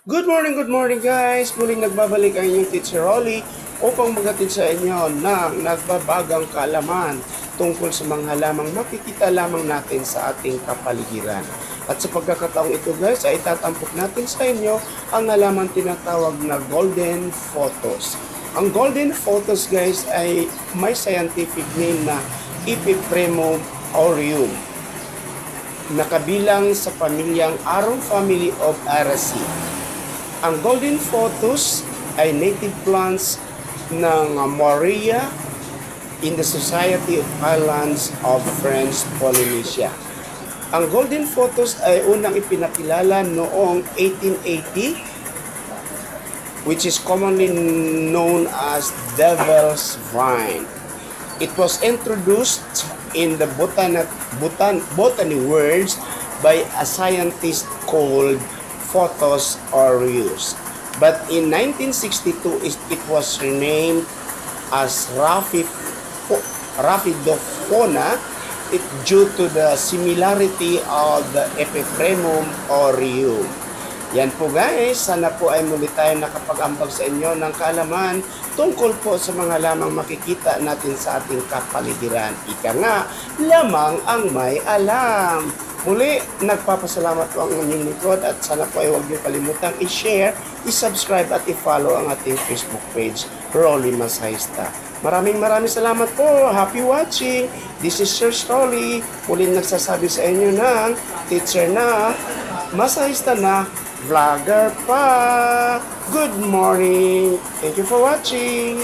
Good morning guys! Muling nagbabalik ang inyong Teacher Rolly upang magatid sa inyo ng nagbabagang kaalaman tungkol sa mga halamang makikita lamang natin sa ating kapaligiran. At sa pagkakataong ito guys ay itatampok natin sa inyo ang halamang tinatawag na golden photos. Ang golden photos guys ay may scientific name na Epipremum aureum, nakabilang sa pamilyang Arum family of Araceae. Ang golden photos ay native plants ng Morea in the Society of Islands of French Polynesia. Ang golden photos ay unang ipinakilala noong 1880, which is commonly known as Devil's Vine. It was introduced in the botany words by a scientist called Photos aureus. But in 1962, it was renamed as Rhaphidophona due to the similarity of the Epipremum aureum. Yan po guys, sana po ay muli tayo nakapag-ambag sa inyo ng kaalaman tungkol po sa mga lamang makikita natin sa ating kapaligiran. Ika nga, lamang ang may alam. Muli, nagpapasalamat po ang inyong likod at sana po ay huwag niyo kalimutang i-share, i-subscribe at i-follow ang ating Facebook page, Rolly Masahista. Maraming salamat po. Happy watching. This is Sir Rolly. Muling nagsasabi sa inyo ng teacher na, masahista na, vlogger pa. Good morning. Thank you for watching.